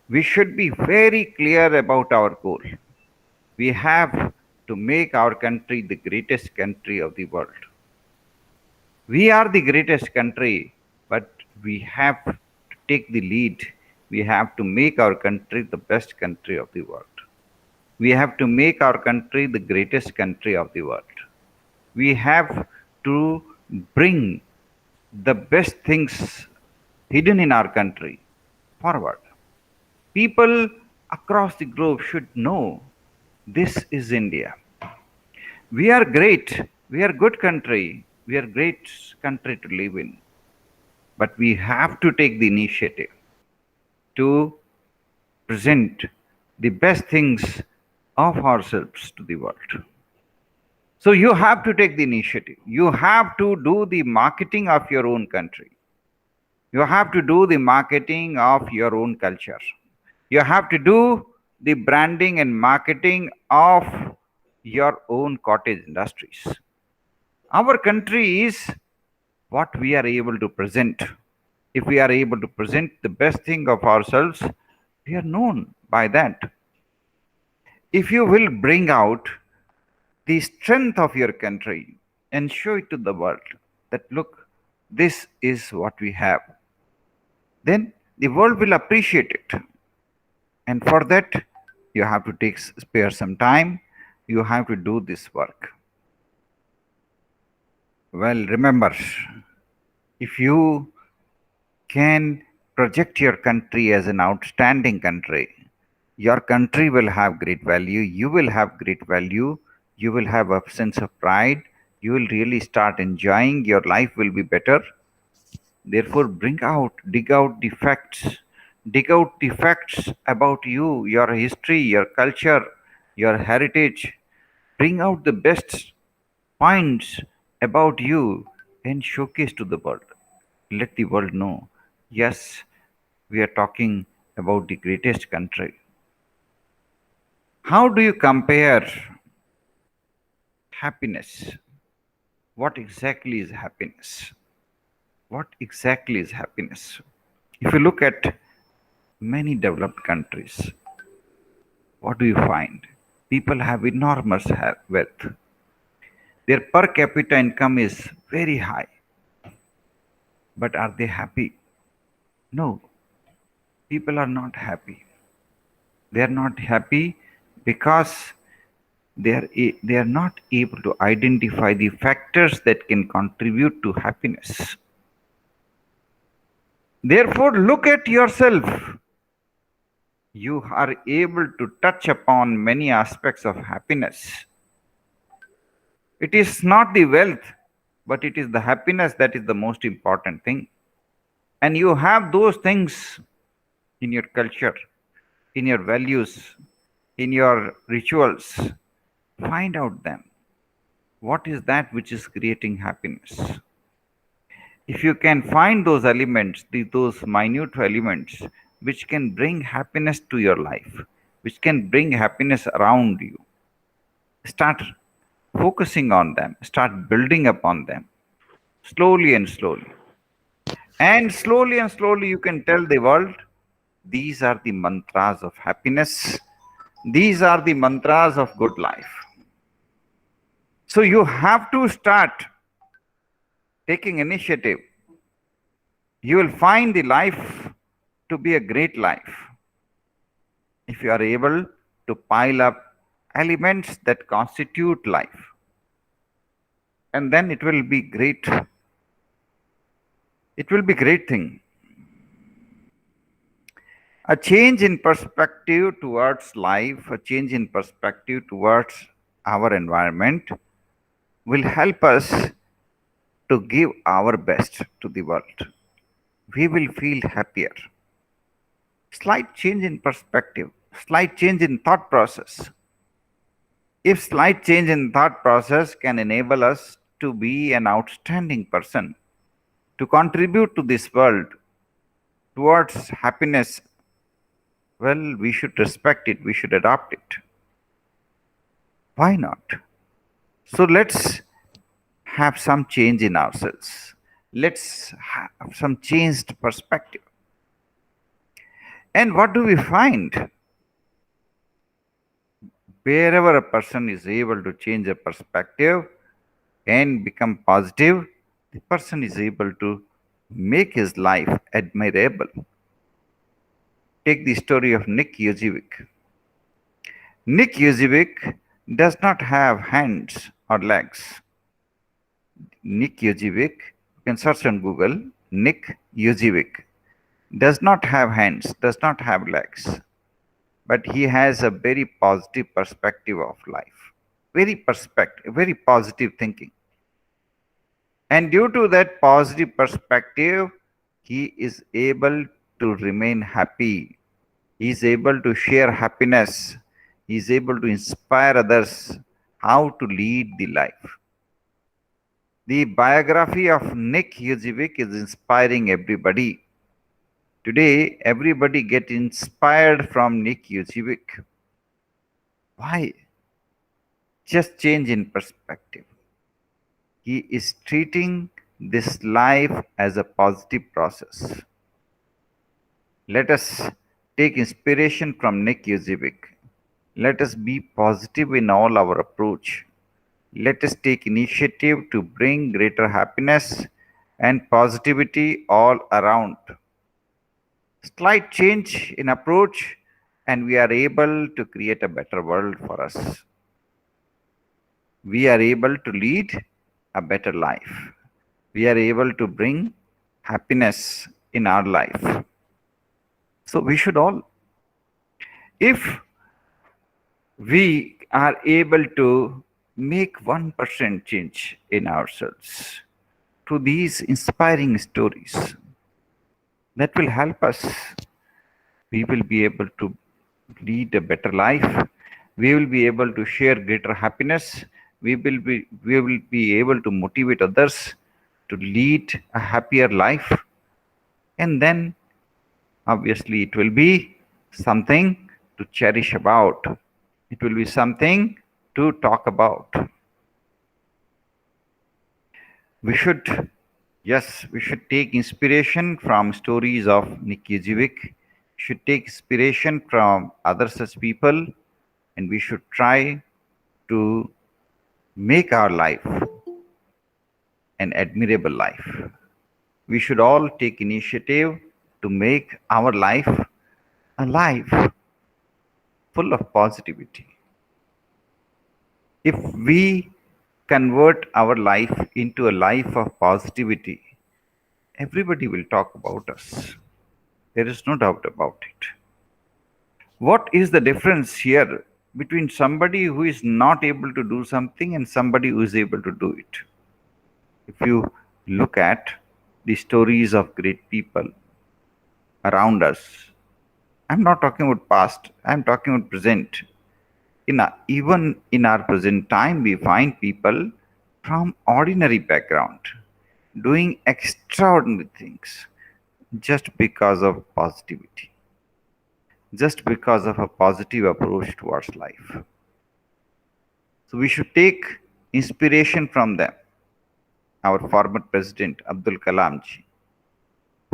We should be very clear about our goal. We have to make our country the greatest country of the world. We are the greatest country, but we have to take the lead. We have to make our country the best country of the world. We have to make our country the greatest country of the world. We have to bring the best things hidden in our country forward. People across the globe should know this is India. We are great. We are good country. We are great country to live in. But we have to take the initiative to present the best things of ourselves to the world. So you have to take the initiative. You have to do the marketing of your own country. You have to do the marketing of your own culture. You have to do the branding and marketing of your own cottage industries. Our country is what we are able to present. If we are able to present the best thing of ourselves, we are known by that. If you will bring out the strength of your country and show it to the world that look, this is what we have, then the world will appreciate it. And for that, you have to spare some time. You have to do this work. Well, remember, if you can project your country as an outstanding country, your country will have great value. You will have great value. You will have a sense of pride. You will really start enjoying. Your life will be better. Therefore, dig out the facts. Dig out the facts about you, your history, your culture, your heritage. Bring out the best points about you and showcase to the world. Let the world know, yes, we are talking about the greatest country. How do you compare happiness? What exactly is happiness? What exactly is happiness? If you look at many developed countries, what do you find? People have enormous wealth. Their per capita income is very high. But are they happy? No, people are not happy. They are not happy because they are not able to identify the factors that can contribute to happiness. Therefore, look at yourself. You are able to touch upon many aspects of happiness. It is not the wealth, but it is the happiness that is the most important thing. And you have those things in your culture, in your values, in your rituals. Find out them. What is that which is creating happiness? If you can find those elements, those minute elements which can bring happiness to your life, which can bring happiness around you, start focusing on them, start building upon them slowly and slowly. And slowly, you can tell the world these are the mantras of happiness, these are the mantras of good life. So you have to start taking initiative. You will find the life to be a great life if you are able to pile up elements that constitute life. And then it will be great. It will be great thing. A change in perspective towards life, a change in perspective towards our environment will help us to give our best to the world. We will feel happier. Slight change in perspective, slight change in thought process. If slight change in thought process can enable us to be an outstanding person, to contribute to this world towards happiness, well, we should respect it, we should adopt it. Why not? So let's have some change in ourselves. Let's have some changed perspective. And what do we find? Wherever a person is able to change a perspective and become positive, the person is able to make his life admirable. Take the story of Nick Yujivic. Nick Yujivic does not have hands or legs. Nick Yujivic, you can search on Google, Nick Yujivic does not have hands, does not have legs, but he has a very positive perspective of life. Very positive thinking. And due to that positive perspective, he is able to remain happy. He is able to share happiness. He is able to inspire others how to lead the life. The biography of Nick Yujivic is inspiring everybody. Today, everybody get inspired from Nick Yujivic. Why? Just change in perspective. He is treating this life as a positive process. Let us take inspiration from Nick Yujivic. Let us be positive in all our approach. Let us take initiative to bring greater happiness and positivity all around. Slight change in approach, and we are able to create a better world for us. We are able to lead a better life. We are able to bring happiness in our life. So we should all, if we are able to make 1% change in ourselves through these inspiring stories, that will help us. We will be able to lead a better life. We will be able to share greater happiness. We will be able to motivate others to lead a happier life. And then obviously it will be something to cherish about. It will be something to talk about. We should, yes, we should take inspiration from stories of Nick Yujivic, should take inspiration from other such people, and we should try to make our life an admirable life. We should all take initiative to make our life a life full of positivity. If we convert our life into a life of positivity, everybody will talk about us. There is no doubt about it. What is the difference here between somebody who is not able to do something and somebody who is able to do it? If you look at the stories of great people around us, I'm not talking about past, I'm talking about present. Even in our present time, we find people from ordinary background doing extraordinary things just because of positivity, just because of a positive approach towards life. So we should take inspiration from them. Our former president, Abdul Kalam ji,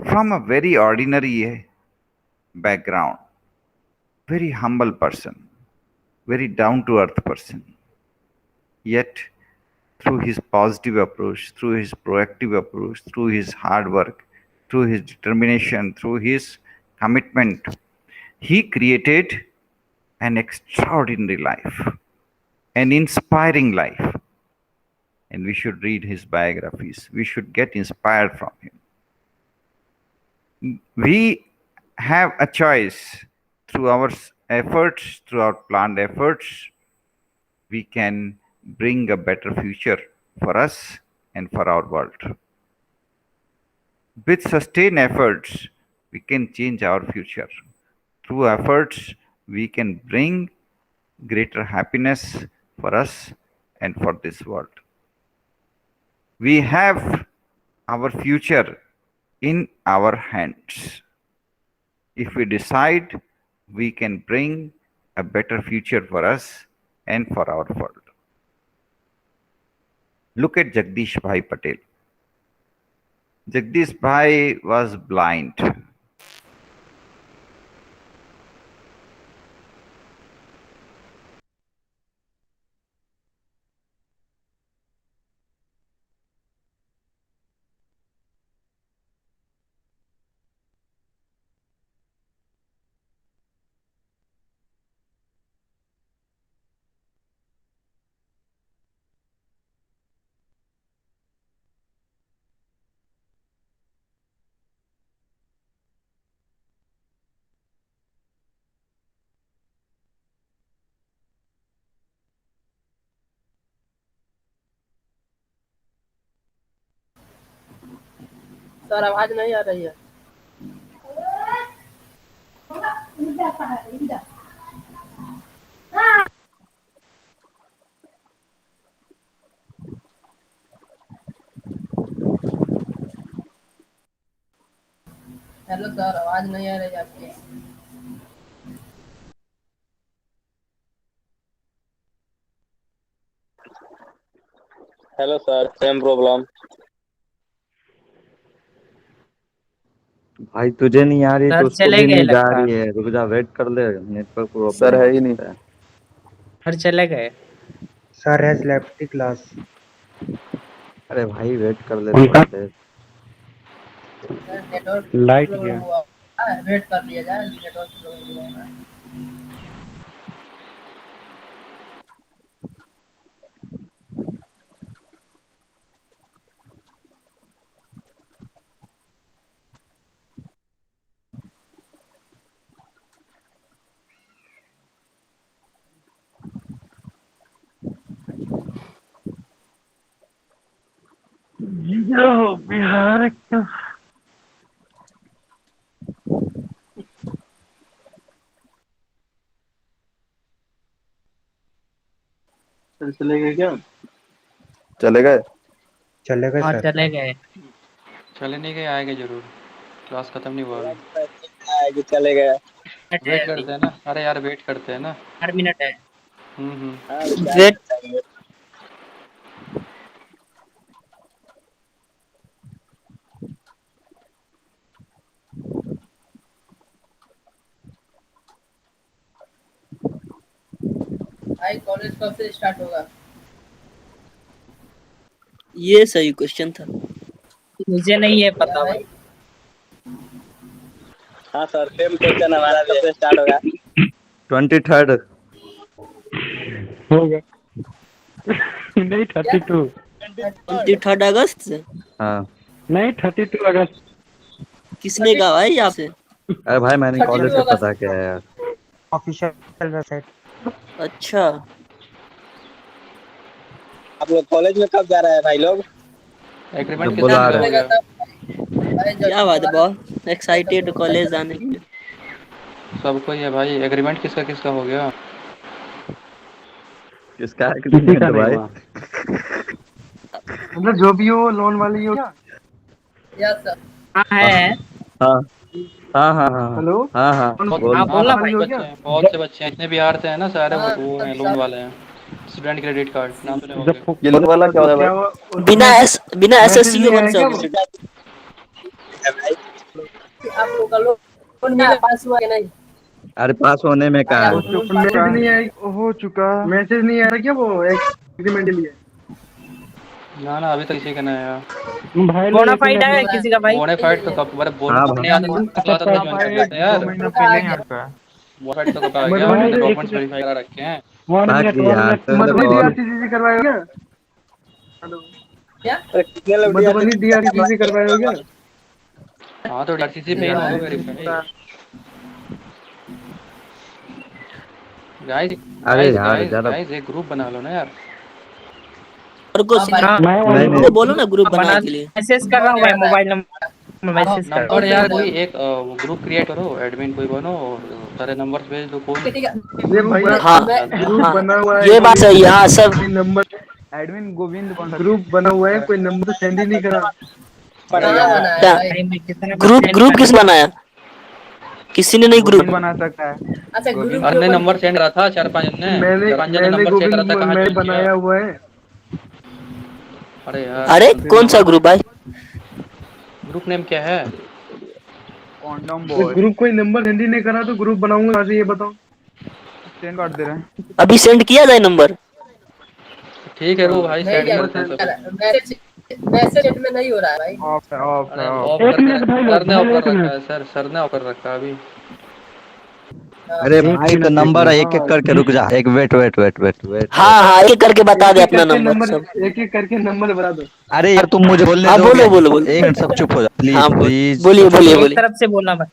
from a very ordinary background, very humble person, very down to earth person. Yet, through his positive approach, through his proactive approach, through his hard work, through his determination, through his commitment, he created an extraordinary life, an inspiring life. And we should read his biographies. We should get inspired from him. We have a choice through our efforts, through our planned efforts, we can bring a better future for us and for our world. With sustained efforts, we can change our future. Through efforts, we can bring greater happiness for us and for this world. We have our future in our hands. If we decide, we can bring a better future for us and for our world. Look at Jagdish Bhai Patel. Jagdish Bhai was blind. Sir आवाज नहीं आ रही है। Hello sir, आवाज नहीं आ रही आपकी। Hello sir, same problem. भाई तुझे नहीं आ रही तो सर उसको चले भी गए नहीं जा लगता। रही है। रुक जा, वेट कर ले, नेटवर्क सर प्रॉब्लम है हो ही नहीं। सकता है। सर चले गए। Sir has left the class. अरे भाई वेट कर ले थोड़ा देर। सर नेटवर्क लाइट प्रॉब्लम गया। हुआ है, वेट कर लिया जाए, नेटवर्क प्रॉब्लम हुआ है। बिहार का सर चले गए क्या? चले गए। चलेगा हाँ सर। चले गए। चले नहीं गए, आएंगे जरूर। क्लास खत्म नहीं हुआ अभी। कि चले गए। मिनट है वेट अभी। करते हैं ना, अरे यार वेट करते हैं ना। 4 मिनट है। वेट। भाई कॉलेज कब से स्टार्ट होगा? ये सही क्वेश्चन था। मुझे नहीं है क्या पता भाई? भाई। हाँ सर, सेम क्वेश्चन हमारा भी। कब से स्टार्ट होगा? 23rd। हो गया। नहीं 32। 23 अगस्त से। हाँ। नहीं 32 अगस्त। किसने कहा भाई आपसे? अरे भाई मैंने 32 कॉलेज से अगस्त पता किया है यार। Official website. अच्छा, आप लोग कॉलेज में कब जा रहे हैं भाई लोग? एग्रीमेंट जब किसका बुला किसका रहे हो खुलेगा गया? तब भाई, जब क्या बात है, कॉलेज बहुत एक्साइटेड कॉलेज जाने के लिए। सबको ही है भाई। एग्रीमेंट किसका किसका हो गया? किसका किसी का एग्रीमेंट नहीं भाई? हुआ। मतलब जो भी हो, लोन वाली हो क्या? Yes sir. हाँ हाँ है। हाँ हाँ हाँ हाँ हेलो। हाँ हाँ बहुत, बोल। हाँ हाँ बोलना हाँ, भाई। बहुत हो बच्चे क्या? हैं, बहुत से बच्चे हैं। इतने बिहार से हैं ना सारे, हाँ वो हैं लोन सब। वाले हैं। स्टूडेंट क्रेडिट कार्ड नाम सुने होंगे। जब ये लोन वाला क्या होता है क्या भाई? वो बिना मैसेज एसएससी के नहीं बन आया क्या सब। वो? आप लोग का लोन मिला, पास हुआ कि नहीं? अरे पास होने में भाई कहा आप है। लोग लोन पास मैसेज नहीं आया, हो चुका। मैसेज नहीं आया क्या वो एग्रीमेंट के लिए? ना ना, अभी तक किसी का नहीं आया। भाई लोग बोनाफाइड 1 मिनट है में किसी का भाई? बोनाफाइड तो कब, अरे बोल हाँ अपने भाई। आने निकला था तो ज्वाइन कर लेते हैं यार। 2 महीना पहले ही आपका। बोनाफाइड तो कब आ गया? मधुबनी हमने से डॉक्यूमेंट्स वेरीफाई करा रखे हैं। 1 मिनट बाकी 1 यार मिनट। पहले मधुबनी कॉल। डीआरसीसी करवाए हो क्या? हेलो। क्या? अरे कितने लोग मधुबनी डीआरसीसी करवाए हो क्या? हाँ तो डीआरसीसी पे ही होगा वेरीफाई। गाइस अरे गाइस यार गाइस ज्यादा। गाइस एक ग्रुप बना लो ना यार। और को हाँ भाई। हाँ मैं नहीं वाला नहीं। को बोलो ना ग्रुप बना, बनाने के लिए। मैसेज कर रहा हूँ भाई, मोबाइल नंबर मैसेज कर रहा नंबर हूँ। यार कोई एक ग्रुप क्रिएट करो, एडमिन कोई बनो और सारे नंबर भेज दो कोई। ठीक है। ये भाई हाँ ग्रुप हाँ, बना हुआ है, ये बात सही है। हाँ सब। कोई नंबर एडमिन गोविंद कौन सा ग्रुप बना हुआ है, कोई नंबर तो सेंड ही नहीं करा। कहाँ बना है क्या भाई? भाई मैं कितना ग्रुप सेंड ग्रुप कर किस बनाया? किसी ने नहीं ग्रुप। गोविंद बना सकता है। अच्छा, ग्रुप गोविंद। क्यों अरे बन? नंबर सेंड करा था चार पांच ने। मैंने चार पांच जन ने मैंने नंबर चेक करा गोविंद था, कहाँ मैं ज्वाइन किया। बनाया हुआ है। अरे यार अरे कौन सा नंबर ग्रुप भाई? ग्रुप नेम क्या है? कॉन्डम ये बॉय। ग्रुप कोई नंबर सेंड ही नहीं करा तो ग्रुप बनाऊंगा कैसे, ये बताओ। सेंड कर दे रहे हैं। अभी सेंड किया जाए नंबर? ठीक है रो भाई, नहीं सेंड यार, करते हैं सब। मैसेज मैसेज में नहीं हो रहा है भाई। ऑफ है ऑफ अरे है ऑफ। ऑफ एक करके मिनट भाई सर लोग, ने ऑफ भाई कर एक रखा मिनट। है। सर ने ऑफ कर रखा है अभी। हाँ। अरे एक भाई तो मिनट एक नंबर एक एक मिनट। करके रुक जा। एक wait wait wait wait wait wait. हाँ हाँ, एक करके बता दे अपना नंबर सब। एक एक करके नंबर बता दो। अरे यार तुम मुझे बोलने हाँ दोगे? बोलो बोलो बोलो। एक मिनट सब चुप हो जाओ हाँ प्लीज प्लीज बोलिए सब बोलिए चुप एक बोलिए। तरफ से बोलना भाई।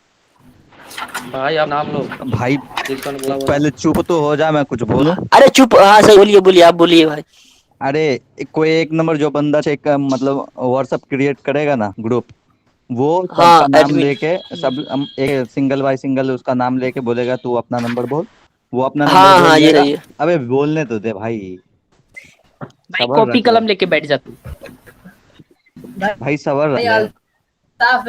भाई आप नाम लो, हो। भाई जिसको बोला बोलो। पहले चुप तो हो जा, मैं कुछ बोलूं। अरे चुप, हाँ सही, बोलिए बोलिए, आप बोलिए भाई। अरे कोई एक नंबर जो बंदा चेक मतलब व्हाट्सअप क्रिएट करेगा ना ग्रुप, वो हाँ सबका नाम एडमिन। लेके एक सिंगल बाय सिंगल उसका नाम लेके बोलेगा तू अपना नंबर बोल। वो अपना नंबर हाँ हाँ बोल ये देगा। रही है। अबे बोलने तो दे भाई। भाई सबर कॉपी रख ले कलम लेके बैठ जा तू। भाई भाई, सबर रख भाई ले। अल्ताफ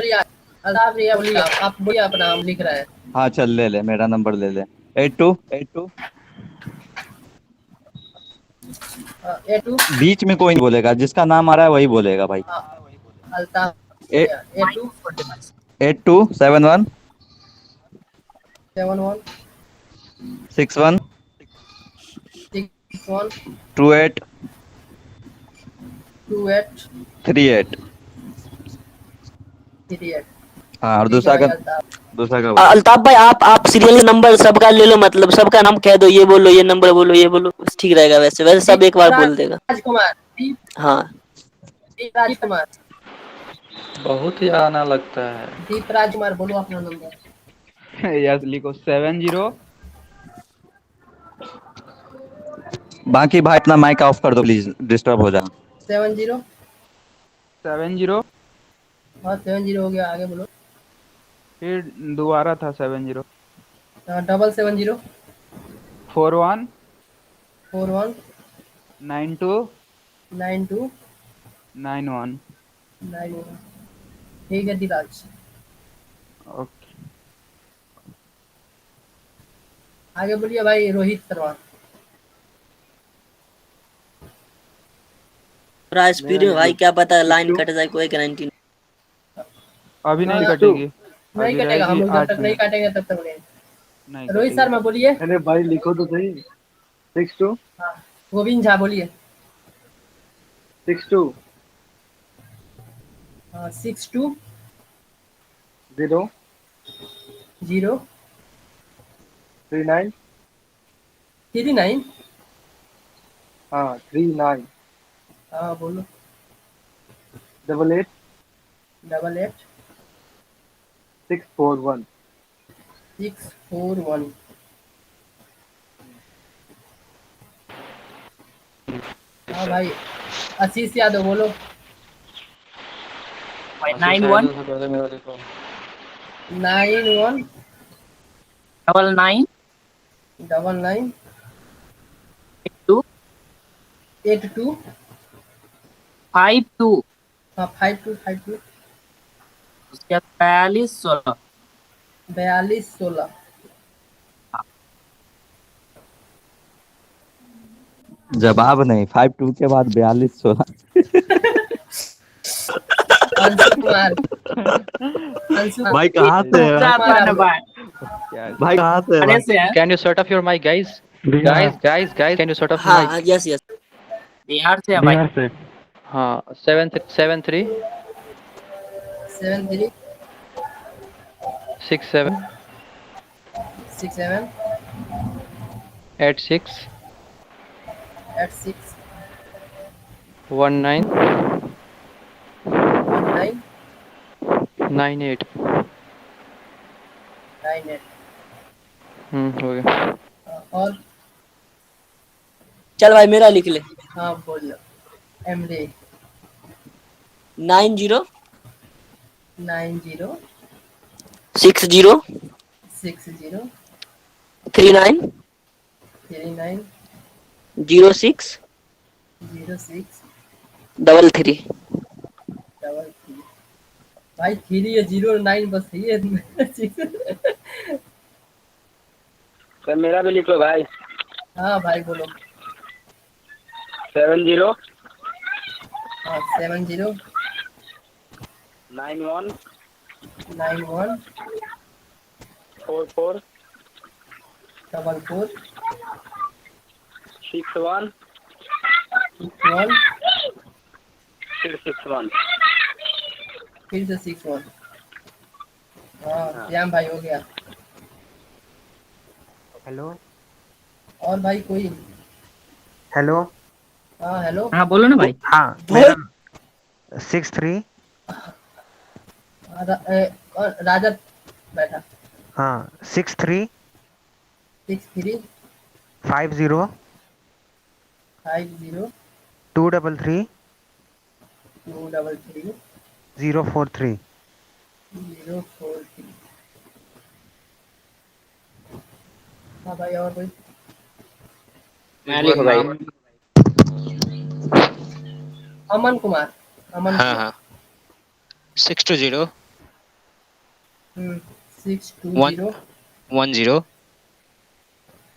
रिया बोलिए, आप बोलिए अपना नाम लिख रहा है। हाँ चल ले ले, मेरा नंबर ले ले। 82। A2। बीच में कोई नहीं बोलेगा, जिसका नाम आ रहा है वही बोलेगा भाई। अल्ताफ ए, रिया A2 8271 71 61 61 28 28 38। 38। हाँ, और ठीक है दूसरा भाई का अल्ताफ। दूसरा का बोल। अल्ताफ भाई आप सीरियल नंबर सबका ले लो, मतलब सबका नाम कह दो, ये बोलो ये नंबर बोलो ये बोलो, बस ठीक रहेगा। वैसे वैसे सब एक बार बोल देगा। राजकुमार हाँ दीप राजकुमार। बहुत ही आना लगता है। दीप राजकुमार बोलो अपना नंबर। यस लिखो 70। बाकी भाई अपना माइक ऑफ कर दो प्लीज, डिस्टर्ब हो जाए। 70। 70। हाँ 70 हो गया, आगे बोलो। फिर दोबारा था 70। 770 41 41 92 92 91। 91। ठीक है धीराज। ओके। आगे बोलिए भाई रोहित शर्मा। थोड़ा स्पीड में भाई, क्या पता लाइन कट जाए, कोई गारंटी नहीं। अभी नहीं हाँ, कटेगी। नहीं अभी कटेगा, हम रहेगी लोग जब 8 तक नहीं मिनट। काटेंगे तब तक नहीं। नहीं रोहित कटेगी। शर्मा बोलिए। अरे भाई लिखो तो सही। 62 हाँ गोविंद झा बोलिए। 62 हाँ 62 0 0 39 39। हाँ 39 हाँ बोलो। 88 88 641। 641। हाँ भाई आशीष यादव बोलो। भाई आशीष 91 यादव से कर दे, मेरा देखो। 91 99 99 2 82। 52। हाँ 52 उसके बाद 42 16। 42 16। जवाब नहीं, 52 के बाद 42 16। अंशु कुमार। अंशु भाई कहाँ से है जा भाई? अपन भाई भाई कहाँ से है अरे भाई? से है Can you shut off your mic, guys? Guys, can you shut off your हाँ mic? Yes yes. बिहार से है भाई। बिहार से। हाँ 773 73 67 67 86 86 19 19 98। 98। हो गया। और चल भाई मेरा लिख ले। हाँ बोलो। एमडी 90 90 60 60 39 39 06 06 33। 33। भाई 3 या 09 बस सही है। सर मेरा भी लिख लो भाई। हाँ भाई बोलो। 70 हाँ 70 91 91 44 44 61 61 फिर 61। फिर से 61। हाँ श्याम भाई हो गया। हेलो और भाई कोई। हेलो। हाँ हेलो। हाँ बोलो ना भाई। हाँ मेरा 63। राजा बैठा। हाँ 63 63 50 50 233 233 043। 043। हाँ भाई और कोई? मैं लिखो भाई। अमन कुमार। अमन हाँ कुमार। हाँ 620 620 10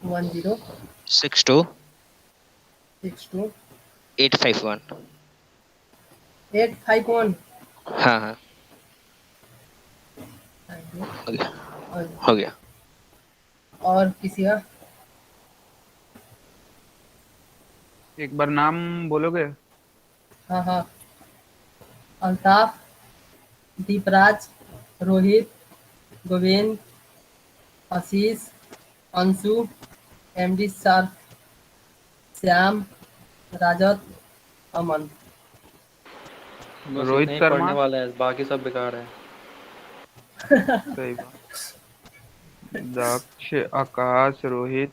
10 62 62 851। 851। हाँ हाँ हो गया हो गया। और किसी का? एक बार नाम बोलोगे? हाँ हाँ। अल्ताफ, दीपराज, रोहित, गोविंद, आशीष, अंशु, एमडी सर, श्याम, राजत, अमन। बस रोहित इतने ही शर्मा। पढ़ने वाला है, बाकी सब बेकार है। सही बात। दक्ष, आकाश, रोहित,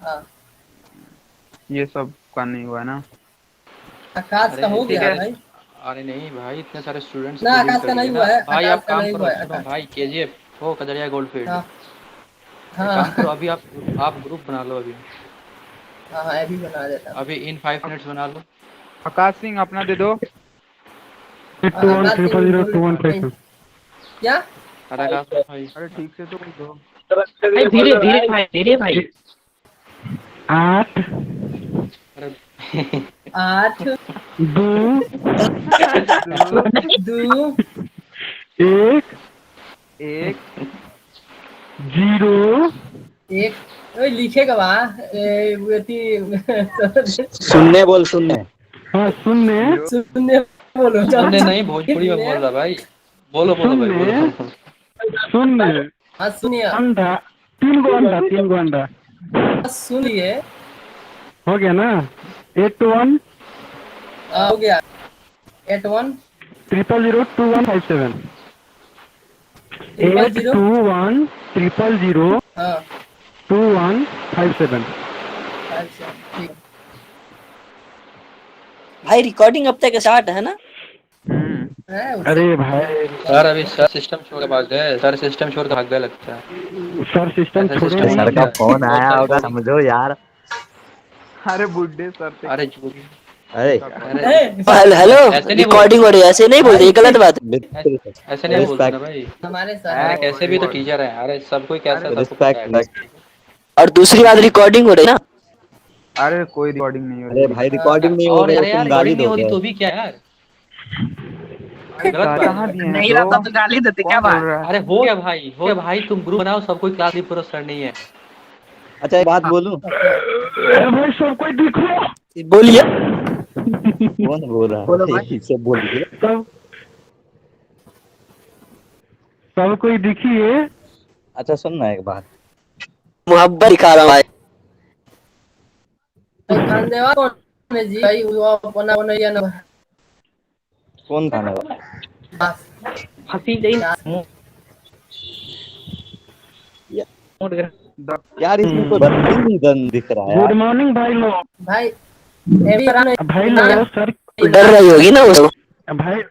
हाँ ये सब का नहीं हुआ ना? आकाश का हो ठीक गया है। भाई। अरे नहीं भाई, इतने सारे स्टूडेंट्स ना को लीड आकाश कर का नहीं दिए हुआ ना है। भाई। आकाश आप का काम नहीं करो, हुआ है। सुनो आकाश। भाई, केजीएफ हो कदरिया गोल्डफील्ड। हाँ एक काम करो, अभी आप ग्रुप बना लो अभी। हाँ हाँ अभी बना देता हूँ। अभी इन 5 मिनट्स बना लो। आकाश सिंह अपना दे दो। आकाश सिंह बोल- क्या? अरे आकाश भाई, अरे ठीक से तो बोल दो। भाई धीरे धीरे भाई, धीरे भाई। 8 अरे 8 2 2 1 एक 0 1। ओए लिखेगा वहाँ सुनने बोल सुनने। हाँ शून्य शून्य बोलो। सुनने नहीं, भोजपुरी में बोल रहा भाई। बोलो बोलो भाई बोलो। शून्य हाँ सुनिए। अंडा 3 गो अंडा 3 गो अंडा सुनिए। हो गया ना? 81 हो गया। 81 000 2157 821 000 हाँ 2157। अच्छा ठीक। भाई रिकॉर्डिंग अब तक स्टार्ट है ना? है अरे भाई सर अभी सर सिस्टम छोड़ के भाग गए। सर सिस्टम छोड़ के भाग गए लगता है। सर सिस्टम ऐसा छोड़े सिस्टम नहीं। सर का है। फोन बहुत आया सारे होगा, लोग- समझो यार। अरे बुड्ढे सर थे। अरे झूठ। अरे अरे हेलो हेलो ऐसे नहीं रिकॉर्डिंग हो रही है, ऐसे नहीं बोलते, ये गलत बात है। ऐसे नहीं बोलते ना भाई। हमारे अरे सर कैसे भी तो टीचर है। अरे सब कोई कैसा सबको पता है। रिस्पेक्ट। और दूसरी बात रिकॉर्डिंग हो रही है ना? अरे कोई रिकॉर्डिंग नहीं हो अरे रही। भाई रिकॉर्डिंग नहीं हो और रही अरे है, यार तुम गाली रिकॉर्डिंग नहीं हो रही दोगे। तो भी क्या यार। अरे गलत बात कहाँ है। दिए हैं नहीं रहता तो? तो गाली देते क्या कौन बोल बात? रहा है? अरे हो गया भाई, हो गया भाई। तुम ग्रुप बनाओ, सब कोई क्लास पूरा सर नहीं है। अच्छा एक बात बोलूं? अरे भाई सब कोई दिखो। बोलिए। कौन बोल रहा है? इसे बोलिए। सब कोई दिखिए। अच्छा सुनना एक बात। मोहब्बत दिखा रहा हूँ भाई। खानदेवा कौन है जी? भाई वो अपना वो नहीं है ना। कौन खाने वाला? बस फंसी गई। यार इसमें कोई बंदी नहीं दन दिख रहा है गुड यार। मॉर्निंग भाई लोग। भाई अभी भाई लोग सर डर रही होगी ना वो। भाई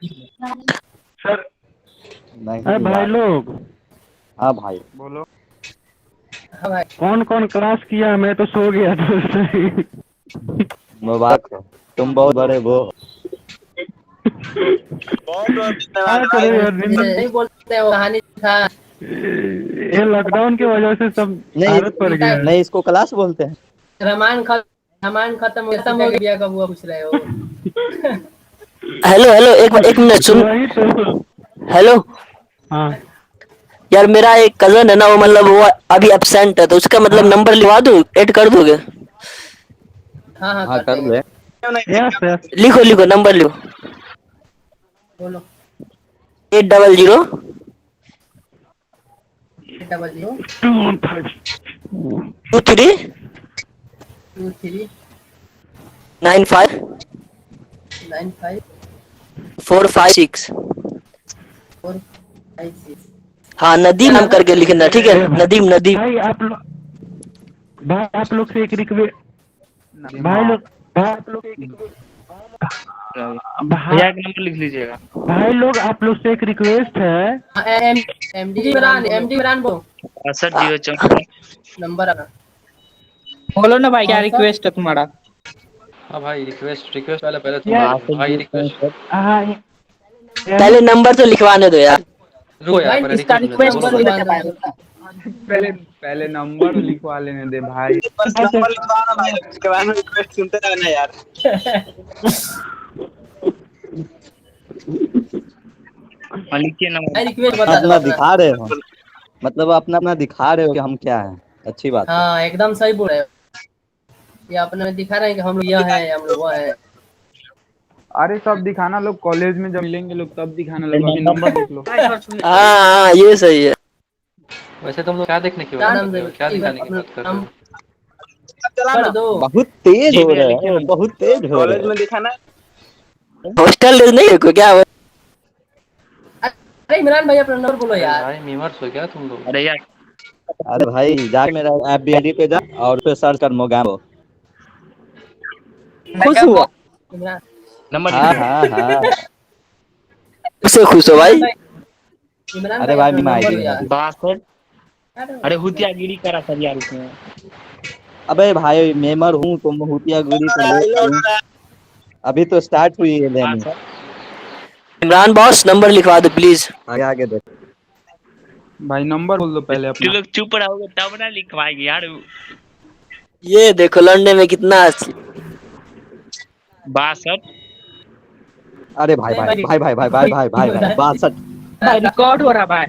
सर नहीं अरे भाई यार। लोग हाँ भाई बोलो। हाँ भाई कौन कौन क्लास किया? मैं तो सो गया था। मुबारक हो, तुम बहुत बड़े वो। क्या करें यार, नहीं बोलते हैं, वो कहानी था। ये लॉकडाउन की वजह से सब नहीं आदत पड़ गया है। नहीं, इसको क्लास बोलते हैं। रामायण खत्म हो गया कब हुआ पूछ रहे हो? हेलो हेलो एक मिनट सुन। वही तो। हेलो हाँ यार, मेरा एक कजन है ना, वो मतलब वो अभी एब्सेंट है, तो उसका मतलब नंबर लिखवा दूं, ऐड कर दोगे? हाँ हाँ हाँ कर करते हैं। ले। यस यस लिखो लिखो नंबर लिखो। बोलो 800 00 23 23 95 95 456। 456। हाँ नदीम नाम करके लिखना, ठीक है? नदीम नदीम। भाई आप लोग से एक रिक्वेस्ट। भाई लोग आप लोग एक भैया का नंबर लिख लीजिएगा। भाई लोग आप लोग से एक रिक्वेस्ट है। एमडी इमरान वो 6204 नंबर आना। बोलो ना भाई, क्या रिक्वेस्ट है तुम्हारा? हाँ भाई, रिक्वेस्ट रिक्वेस्ट पहले तुम यार, भाई रिक्वेस्ट हाँ पहले नंबर तो लिखवाने दो यार। रुको यार, पहले इसका रिक्वेस्ट रिक्वेस्ट बोलो। पहले पहले नंबर लिखवा लेने दे भाई। नंबर लिखवाना भाई, उसके बाद में रिक्वेस्ट सुनते रहना यार। लिखिए नंबर। रिक्वेस्ट बता दो अपना अपना। दिखा रहे हो, मतलब अपना अपना दिखा रहे हो कि हम क्या हैं। अच्छी बात है। हाँ एकदम सही बोल रहे हो। ये अपने दिखा रहे हैं कि हम लोग यह है, हम लोग वो है। अरे सब दिखाना लोग, कॉलेज में जब मिलेंगे लोग तब दिखाना लोग, अभी नंबर लिख लो। हाँ ये सही है। वैसे तुम लोग क्या देखने की बात कर रहे हो, क्या दिखाने की बात कर रहे हो? कर दो। बहुत तेज हो रहे हो, बहुत तेज हो रहे कॉलेज हो। में दिखाना। हॉस्टल नहीं है कोई क्या? अरे इमरान भाई अपना नंबर बोलो यार। भाई मीमर्स हो क्या तुम लोग? अरे यार अरे भाई जाके मेरा ऐप BID पे जा और उस पे सर्च कर मोगैम्बो। खुश हुआ? इमरान नंबर हाँ हाँ हाँ। उससे खुश हो भाई? इमरान अरे भाई अपना मीमा नंबर आईडी दो यार। 62। अरे हुतियागिरी करा सर यार उसमें। अबे भाई मेमर हूँ, तुम हुतियागिरी कर। अभी तो स्टार्ट हुई है लेनी। इमरान बॉस नंबर लिखवा दो प्लीज। आगे आगे देख। भाई नंबर बोल दो पहले तू अपना। लोग चुप रहोगे तब ना लिखवाएंगे यार। ये देखो लड़ने में कितना अच्छी। 62। अरे भाई भाई भाई भाई भाई भाई भाई भाई भाई 62। भाई रिकॉर्ड हो रहा भाई।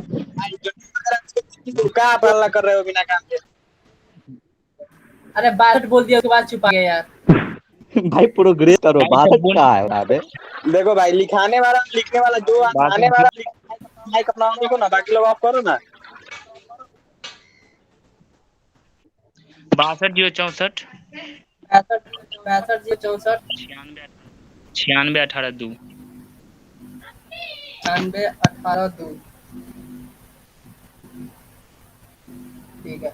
क्या पल्ला कर रहे हो बिना काम के? अरे 62 बोल दिया उसके बाद छुपा गया यार। भाई प्रोग्रेस करो, 62 का है अबे। देखो भाई, लिखाने वाला लिखने वाला जो आने वाला माइक अपना ऑन रखो ना, बाकी लोग ऑफ करो ना। 62 064 65 064 96 18 2। 96 18 2। ठीक है।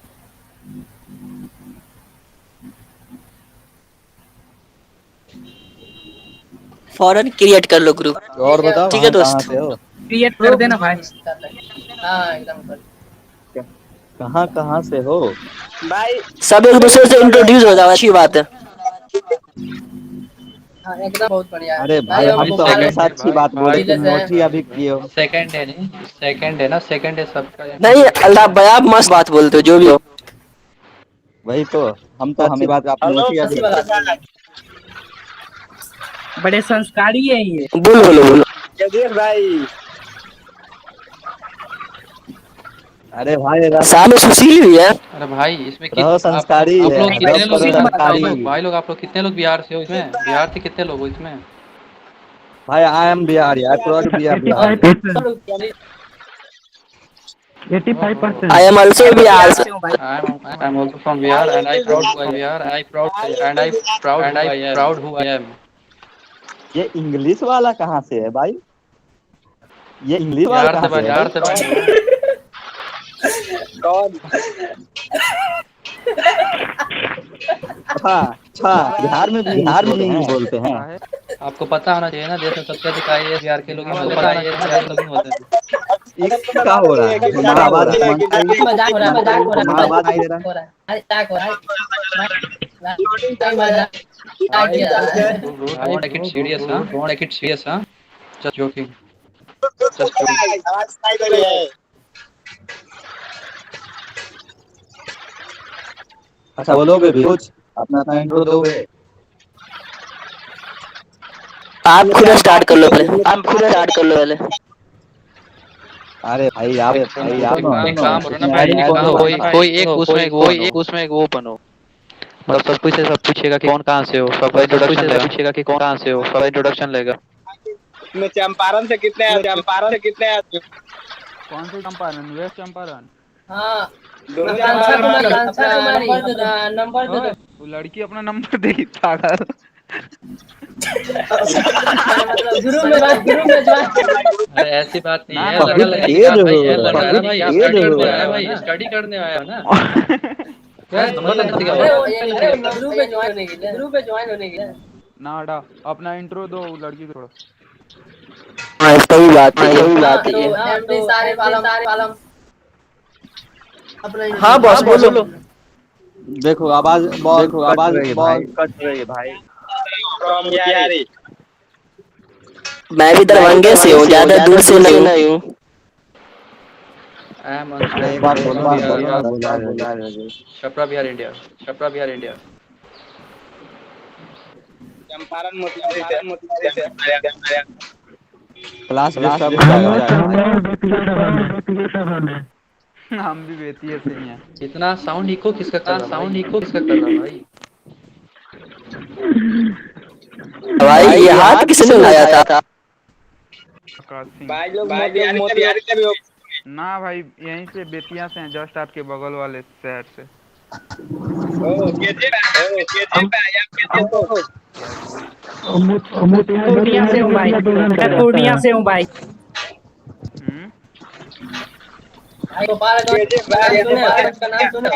फौरन क्रिएट कर लो ग्रुप। और बताओ ठीक है कहाँ दोस्त। से हो? क्रिएट कर देना भाई। हाँ एकदम कर। कहाँ से हो? भाई सब एक दूसरे से इंट्रोड्यूस हो जाओ, अच्छी बात है। हाँ एकदम बहुत बढ़िया है। अरे भाई हम तो हमेशा अच्छी बात बोले, तुम नोटी अभी किए हो। सेकंड है नहीं, सेकंड है ना, सेकंड है सबका। नहीं अल्लाह भाई आप मस्त बात बोलते हो जो भी हो। वही तो, हम तो हमें बात आप नोटी अभी। बड़े संस्कारी है ये। बोलो बोलो बोलो। जगदीश भाई। अरे भाई सामने सुशील भी है। अरे भाई इसमें रहो संस्कारी आप है, लोग कितने रहो लोग संस्कारी। भाई लोग आप लोग कितने लोग बिहार से हो इसमें? बिहार से कितने लोग हो इसमें? भाई I am Bihari, I proud to be a Bihari. 85%। I am also Bihar. I'm also from Bihar and I proud who I Bihar and I proud who I am. ये इंग्लिश वाला कहाँ से है भाई? ये इंग्लिश वाला बिहार से कहाँ बिहार से से है? भाई। कौन? अच्छा बिहार में भी इंग्लिश बोलते हैं। आपको पता होना चाहिए ना, देश में सबसे अधिक IAS बिहार के लोग होते हैं। ये क्या हो रहा है? तुम्हारा आवाज मजाक हो रहा है, मजाक हो रहा है, तुम्हारा आवाज नहीं दे रहा। हो रहा है। अरे मजाक हो रहा है। मजाक किया है। Don't take it serious, huh? Don't take it serious, huh? Just joking. Just joking. आवाज सुनाई दे रही है। अच्छा बोलोगे भी कुछ? अपना इंट्रो दोगे? आप खुद स्टार्ट कर लो पहले। अरे भाई आप एक काम करो ना भाई, कोई एक उसमें एक वो बनो। मतलब सब कुछ से सब पूछेगा कि कौन कहाँ से हो, सब इंट्रोडक्शन लेगा। पूछेगा कि कौन कहाँ से हो, सब इंट्रोडक्शन लेगा। में चंपारण से कितने आए? चंपारण से कितने आए? कौन से चंपारण? वेस्ट चंपारण। हाँ दोनों नंबर दे दो। वो लड़की अपना नंबर देगी पागल। मतलब गुरु में ज्वाइन। अरे ऐसी बात नहीं है, बहुत लड़का लड़की तेज का भाई है, हो, लड़का है भाई, आप बहुत स्टडी तेज करने हो। आया है भाई, स्टडी करने आया है ना। क्या नंबर लगता है? ग्रुप में ज्वाइन होने के लिए। ना हटा, अपना इंट्रो दो लड़की को थोड़ा। हाँ इसका भी बात है हाँ तो एमडी सारे वालम अपना हाँ बॉस बोलो। देखो आवाज बहुत कट रही है भाई, कट रही है भाई। फ्रॉम मोतिहारी। मैं भी दरभंगे से हूँ, ज्यादा दूर से नहीं हूँ। अरे एक बार बोलो ना, बोला है। Chhapra Bihar India, Chhapra Bihar India. चंपारण मोतिहारी से। क्लास डिस्टर्ब हो जाएगा भाई। हम भी बेतिया से ही हैं। इतना साउंड इको किसका कर रहा भाई? भाई ये हाथ किसने लगाया था? आकाश सिंह। भाई लोग मोतिहारी से भी हो। ना भाई यहीं से बेतिया से हैं, जस्ट आपके बगल वाले शहर से। केजे भाई आप कैसे हो? पूर्णिया से हूँ भाई, मैं पूर्णिया से हूँ भाई। भाई गोपालगंज केजे भाई का नाम सुना?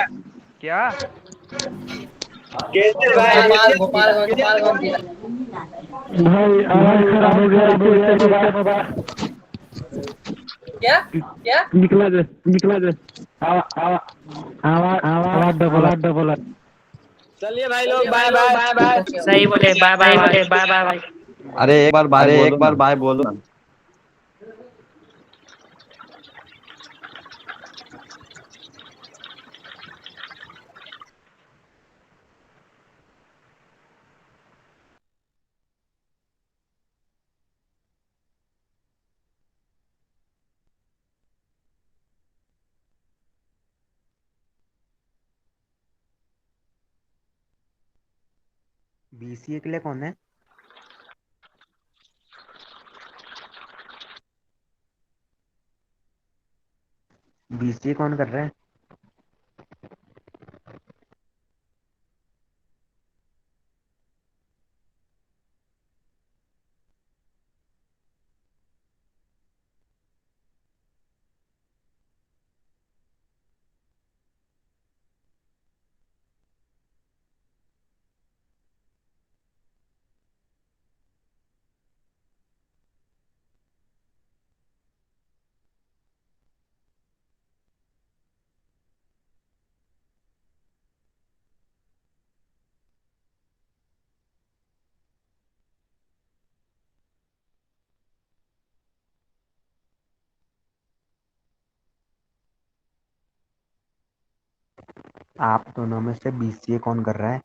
क्या? केजे भाई गोपालगंज जिला। भाई आवाज खराब हो गया, क्या क्या निकला दे आवाज डबल। चलिए भाई लोग बाय बाय। सही बोले, बाय बाय बाय बाय। अरे एक बार भाई बोलो ना। बीसीए के लिए कौन है? बीसीए कौन कर रहा है? आप दोनों में से बीसीए कौन कर रहा है?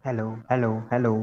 हेलो।